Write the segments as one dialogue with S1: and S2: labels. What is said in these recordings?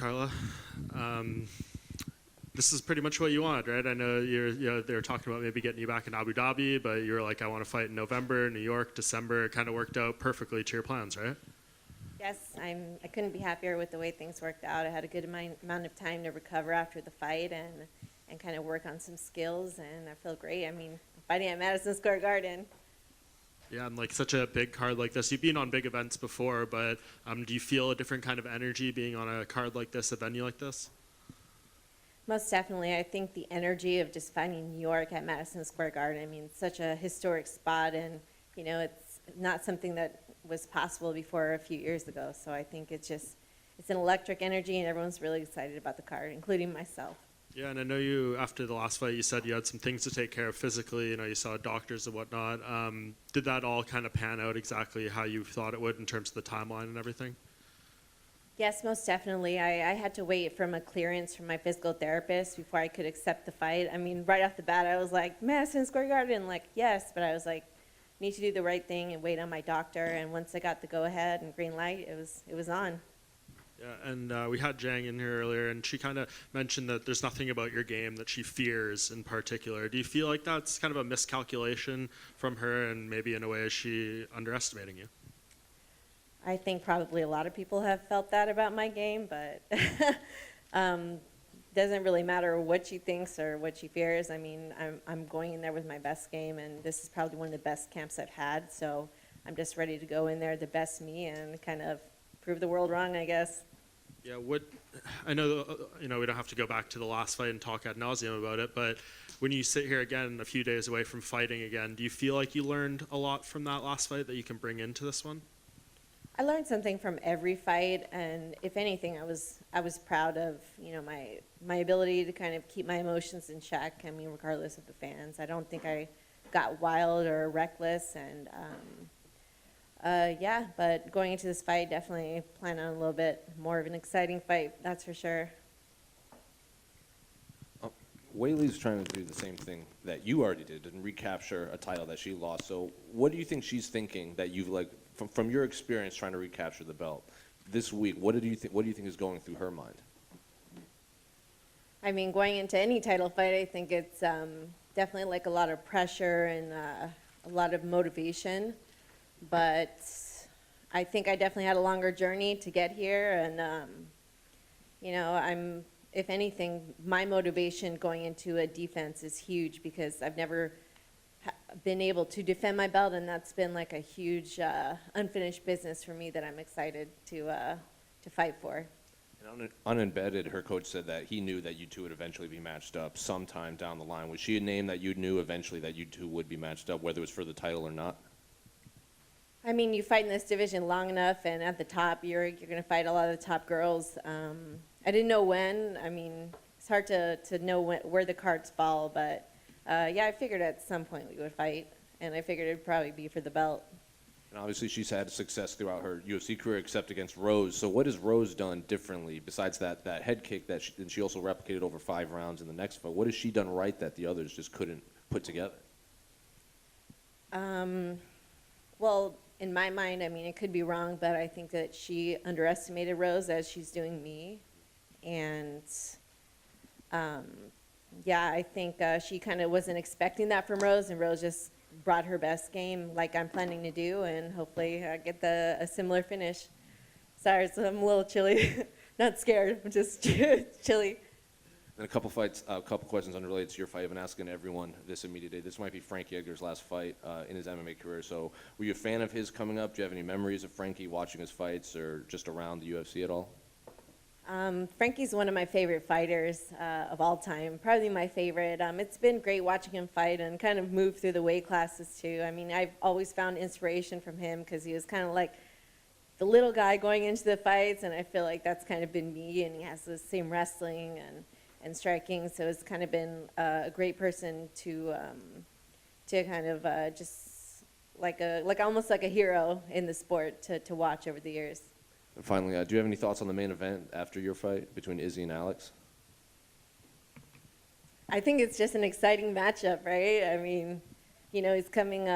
S1: Carla. Um, this is pretty much what you wanted, right? I know they were talking about maybe getting you back in Abu Dhabi, but you were like, I want to fight in November, New York, December. It kind of worked out perfectly to your plans, right?
S2: Yes, I couldn't be happier with the way things worked out. I had a good amount of time to recover after the fight and kind of work on some skills, and I feel great. I mean, fighting at Madison Square Garden.
S1: Yeah, and like such a big card like this. You've been on big events before, but do you feel a different kind of energy being on a card like this, a venue like this?
S2: Most definitely. I think the energy of just fighting New York at Madison Square Garden, I mean, it's such a historic spot, and, it's not something that was possible before a few years ago. So I think it's an electric energy, and everyone's really excited about the card, including myself.
S1: Yeah, and I know you, after the last fight, you said you had some things to take care of physically. You saw doctors and whatnot. Did that all kind of pan out exactly how you thought it would in terms of the timeline and everything?
S2: Yes, most definitely. I had to wait from a clearance from my physical therapist before I could accept the fight. I mean, right off the bat, I was like, Madison Square Garden, like, yes. But I was like, need to do the right thing and wait on my doctor. And once I got the go-ahead and green light, it was on.
S1: Yeah, and we had Jang in here earlier, and she kind of mentioned that there's nothing about your game that she fears in particular. Do you feel like that's kind of a miscalculation from her, and maybe in a way is she underestimating you?
S2: I think probably a lot of people have felt that about my game, but doesn't really matter what she thinks or what she fears. I mean, I'm going in there with my best game, and this is probably one of the best camps I've had, so I'm just ready to go in there the best me and kind of prove the world wrong, I guess.
S1: Yeah, I know, we don't have to go back to the last fight and talk ad nauseum about it, but when you sit here again a few days away from fighting again, do you feel like you learned a lot from that last fight that you can bring into this one?
S2: I learned something from every fight, and if anything, I was proud of my ability to kind of keep my emotions in check. I mean, regardless of the fans, I don't think I got wild or reckless, and yeah. But going into this fight, definitely plan on a little bit more of an exciting fight. That's for sure.
S3: Weili's trying to do the same thing that you already did and recapture a title that she lost. So what do you think she's thinking that you've from your experience trying to recapture the belt this week? What do you think is going through her mind?
S2: I mean, going into any title fight, I think it's definitely like a lot of pressure and a lot of motivation. But I think I definitely had a longer journey to get here, and if anything, my motivation going into a defense is huge because I've never been able to defend my belt, and that's been like a huge unfinished business for me that I'm excited to fight for.
S3: And unembedded, her coach said that he knew that you two would eventually be matched up sometime down the line. Was she a name that you knew eventually that you two would be matched up, whether it was for the title or not?
S2: I mean, you fight in this division long enough, and at the top, you're going to fight a lot of the top girls. I didn't know when. I mean, it's hard to know where the cards fall, but yeah, I figured at some point we would fight, and I figured it'd probably be for the belt.
S3: And obviously she's had success throughout her UFC career except against Rose. So what has Rose done differently besides that head kick that she also replicated over 5 rounds in the next fight? What has she done right that the others just couldn't put together?
S2: Well, in my mind, I mean, it could be wrong, but I think that she underestimated Rose as she's doing me. And yeah, I think she kind of wasn't expecting that from Rose, and Rose just brought her best game like I'm planning to do, and hopefully I get a similar finish. Sorry, so I'm a little chilly. Not scared, I'm just chilly.
S3: And a couple questions unrelated to your fight. I've been asking everyone this immediately. This might be Frankie Edgar's last fight in his MMA career. So were you a fan of his coming up? Do you have any memories of Frankie watching his fights or just around the UFC at all?
S2: Frankie's one of my favorite fighters of all time, probably my favorite. It's been great watching him fight and kind of move through the weight classes too. I mean, I've always found inspiration from him because he was kind of like the little guy going into the fights, and I feel like that's kind of been me, and he has the same wrestling and striking, so it's kind of been a great person to kind of just almost like a hero in the sport to watch over the years.
S3: And finally, do you have any thoughts on the main event after your fight between Izzy and Alex?
S2: I think it's just an exciting matchup, right? I mean, he's coming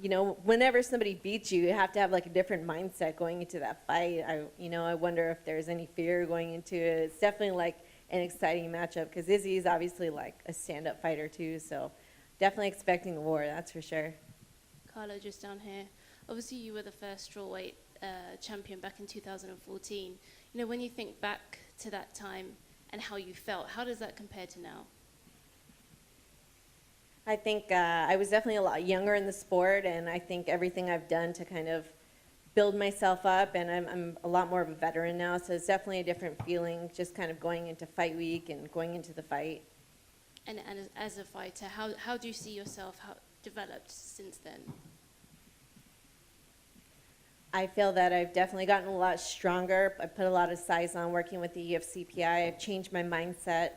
S2: whenever somebody beats you, you have to have like a different mindset going into that fight. I wonder if there's any fear going into it. It's definitely like an exciting matchup because Izzy is obviously like a stand-up fighter too. So definitely expecting a war, that's for sure.
S4: Carla, just down here. Obviously, you were the first strawweight champion back in 2014. When you think back to that time and how you felt, how does that compare to now?
S2: I think I was definitely a lot younger in the sport, and I think everything I've done to kind of build myself up, and I'm a lot more of a veteran now, so it's definitely a different feeling just kind of going into fight week and going into the fight.
S4: And as a fighter, how do you see yourself developed since then?
S2: I feel that I've definitely gotten a lot stronger. I put a lot of size on working with the EFCPI. I've changed my mindset.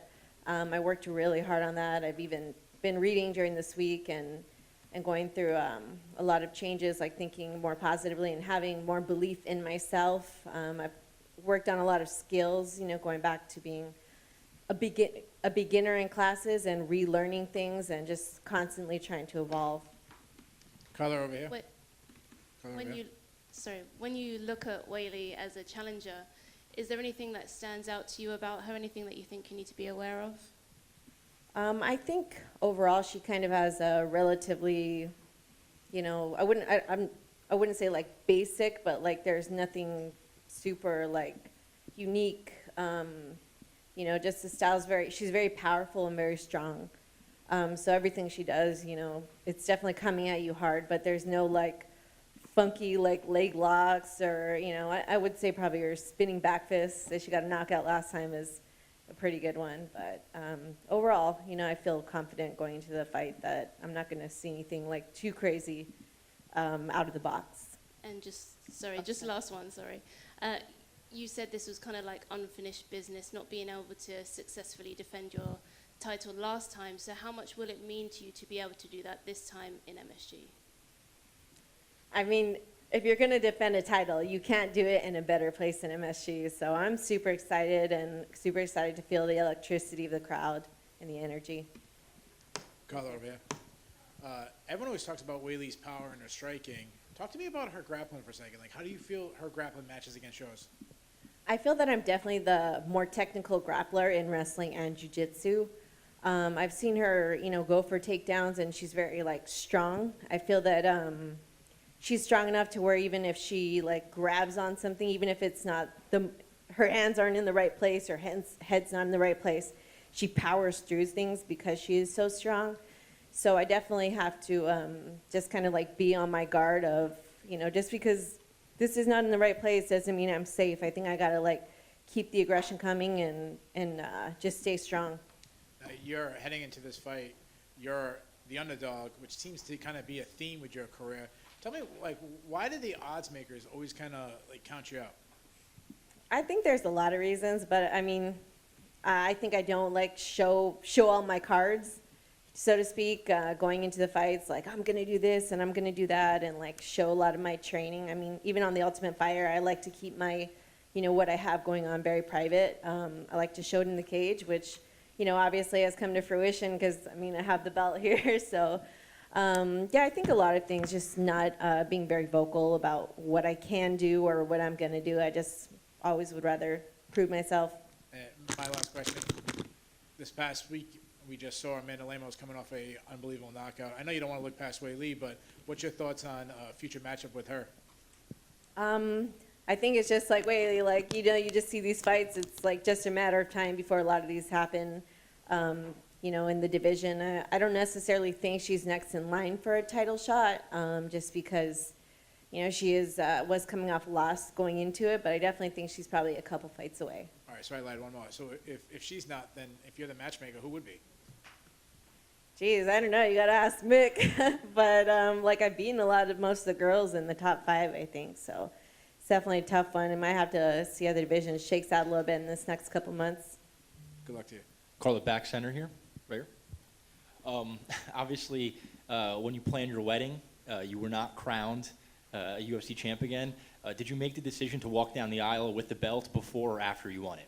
S2: I worked really hard on that. I've even been reading during this week and going through a lot of changes, like thinking more positively and having more belief in myself. I've worked on a lot of skills, going back to being a beginner in classes and relearning things and just constantly trying to evolve.
S5: Carla, over here.
S4: Wait,
S5: Carla, over here.
S4: when you look at Weili as a challenger, is there anything that stands out to you about her? Anything that you think you need to be aware of?
S2: I think overall she kind of has a relatively, I wouldn't say like basic, but like there's nothing super like unique. Just the style's she's very powerful and very strong. So everything she does, it's definitely coming at you hard, but there's no like funky like leg locks or, I would say probably her spinning back fist that she got a knockout last time is a pretty good one. But overall, I feel confident going into the fight that I'm not going to see anything like too crazy out of the box.
S4: And just last one, sorry. You said this was kind of like unfinished business, not being able to successfully defend your title last time. So how much will it mean to you to be able to do that this time in MSG?
S2: I mean, if you're going to defend a title, you can't do it in a better place than MSG. So I'm super excited to feel the electricity of the crowd and the energy.
S5: Carla, over here. Everyone always talks about Weili's power and her striking. Talk to me about her grappling for a second. Like, how do you feel her grappling matches against yours?
S2: I feel that I'm definitely the more technical grappler in wrestling and jiu-jitsu. I've seen her, go for takedowns, and she's very, like, strong. I feel that she's strong enough to where even if she, like, grabs on something, even if it's not her hands aren't in the right place, her head's not in the right place, she powers through things because she is so strong. So I definitely have to just kind of, like, be on my guard of, just because this is not in the right place doesn't mean I'm safe. I think I got to, like, keep the aggression coming and just stay strong.
S5: You're heading into this fight. You're the underdog, which seems to kind of be a theme with your career. Tell me, like, why do the odds makers always kind of, like, count you out?
S2: I think there's a lot of reasons, but, I mean, I think I don't, like, show all my cards, so to speak, going into the fights, like, I'm going to do this and I'm going to do that, and, like, show a lot of my training. I mean, even on The Ultimate Fighter, I like to keep my, what I have going on very private. I like to show it in the cage, which, obviously has come to fruition because, I mean, I have the belt here. So, I think a lot of things, just not being very vocal about what I can do or what I'm going to do. I just always would rather prove myself.
S5: My last question. This past week, we just saw Amanda Lemos coming off a unbelievable knockout. I know you don't want to look past Weili, but what's your thoughts on a future matchup with her?
S2: I think it's just like Weili, like, you just see these fights. It's like just a matter of time before a lot of these happen, in the division. I don't necessarily think she's next in line for a title shot, just because, she was coming off a loss going into it, but I definitely think she's probably a couple fights away.
S5: All right, so I lied one more. So if she's not, then if you're the matchmaker, who would be?
S2: Geez, I don't know. You got to ask Mick. But, I've beaten most of the girls in the top 5, I think. So it's definitely a tough one. I might have to see how the division shakes out a little bit in this next couple months.
S5: Good luck to you.
S6: Carla, back center here, right here. Obviously, when you planned your wedding, you were not crowned a UFC champ again. Did you make the decision to walk down the aisle with the belt before or after you won it?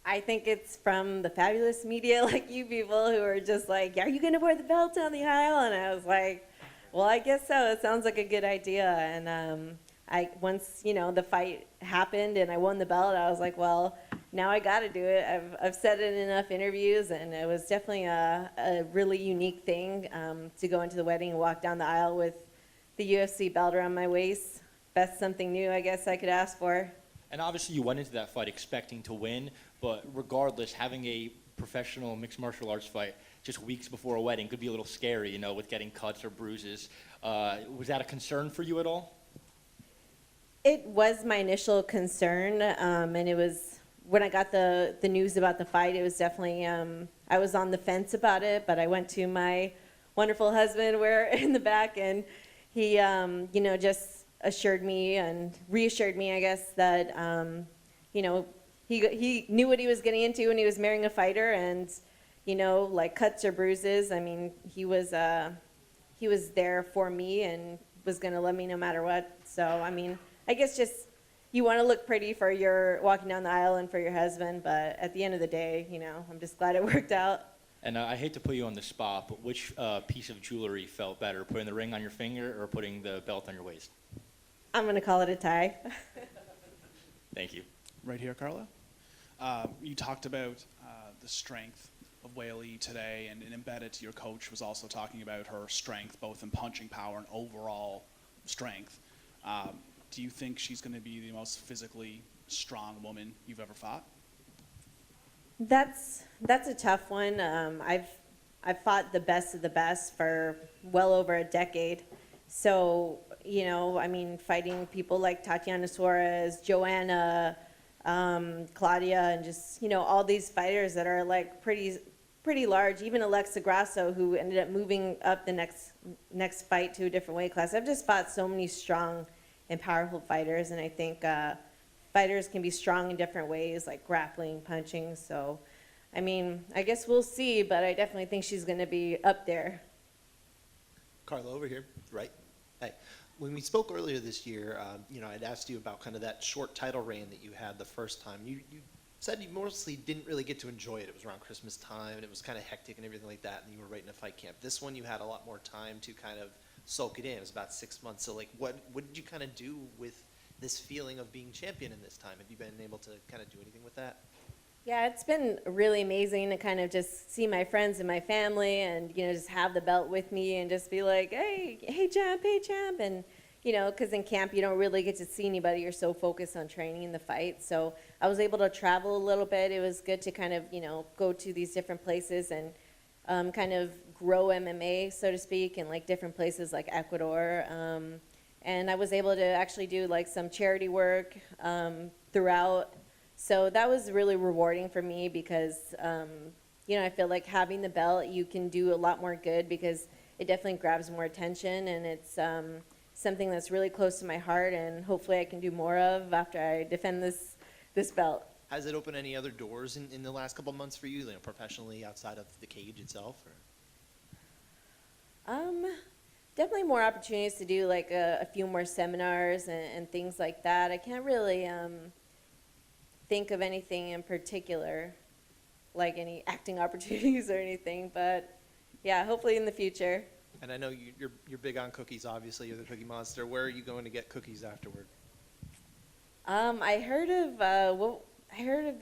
S2: I think it's from the fabulous media like you people who are just like, are you going to wear the belt down the aisle? And I was like, Well, I guess so. It sounds like a good idea. And once the fight happened and I won the belt, I was like, well, now I got to do it. I've said it in enough interviews, and it was definitely a really unique thing to go into the wedding and walk down the aisle with the UFC belt around my waist. That's something new, I guess I could ask for.
S6: And obviously you went into that fight expecting to win, but regardless, having a professional mixed martial arts fight just weeks before a wedding could be a little scary, with getting cuts or bruises. Was that a concern for you at all?
S2: It was my initial concern, and it was when I got the news about the fight. It was definitely I was on the fence about it, but I went to my wonderful husband, we're in the back, and he just assured me and reassured me, I guess, that he knew what he was getting into when he was marrying a fighter, and like cuts or bruises. I mean, he was there for me and was going to love me no matter what. So I mean, I guess just you want to look pretty for your walking down the aisle and for your husband, but at the end of the day, I'm just glad it worked out.
S6: And I hate to put you on the spot, but which piece of jewelry felt better, putting the ring on your finger or putting the belt on your waist?
S2: I'm going to call it a tie.
S6: Thank you.
S7: Right here, Carla. You talked about the strength of Weili today, and embedded to your coach was also talking about her strength, both in punching power and overall strength. Do you think she's going to be the most physically strong woman you've ever fought?
S2: That's a tough one. I've fought the best of the best for well over a decade. So, I mean, fighting people like Tatiana Suarez, Joanna, Claudia, and just, all these fighters that are like pretty large. Even Alexa Grasso, who ended up moving up the next fight to a different weight class. I've just fought so many strong and powerful fighters, and I think fighters can be strong in different ways, like grappling, punching. So, I mean, I guess we'll see, but I definitely think she's going to be up there.
S8: Carla, over here, right. Hey, when we spoke earlier this year, I'd asked you about kind of that short title reign that you had the first time. You said you mostly didn't really get to enjoy it. It was around Christmas time, and it was kind of hectic and everything like that, and you were right in a fight camp. This one, you had a lot more time to kind of soak it in. It was about 6 months. So, like, what did you kind of do with this feeling of being champion in this time? Have you been able to kind of do anything with that?
S2: Yeah, it's been really amazing to kind of just see my friends and my family and, just have the belt with me and just be like, hey, champ, and, because in camp you don't really get to see anybody. You're so focused on training in the fight. So I was able to travel a little bit. It was good to kind of, go to these different places and kind of grow MMA, so to speak, in like different places like Ecuador. And I was able to actually do like some charity work throughout. So that was really rewarding for me because, I feel like having the belt, you can do a lot more good because it definitely grabs more attention, and it's something that's really close to my heart, and hopefully I can do more of after I defend this belt.
S8: Has it opened any other doors in the last couple of months for you, professionally outside of the cage itself? Or?
S2: Definitely more opportunities to do like a few more seminars and things like that. I can't really think of anything in particular, like any acting opportunities or anything, but yeah, hopefully in the future.
S8: And I know you're big on cookies, obviously. You're the Cookie Monster. Where are you going to get cookies afterward?
S2: I heard of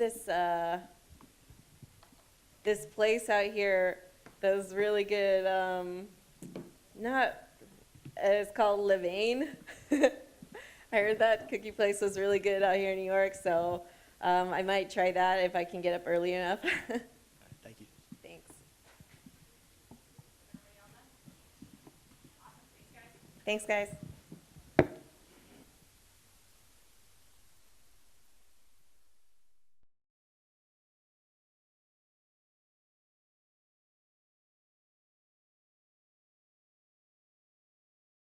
S2: this place out here that was really good. It's called Levain. I heard that cookie place was really good out here in New York, so I might try that if I can get up early enough.
S8: Thank you.
S2: Thanks. Thanks, guys.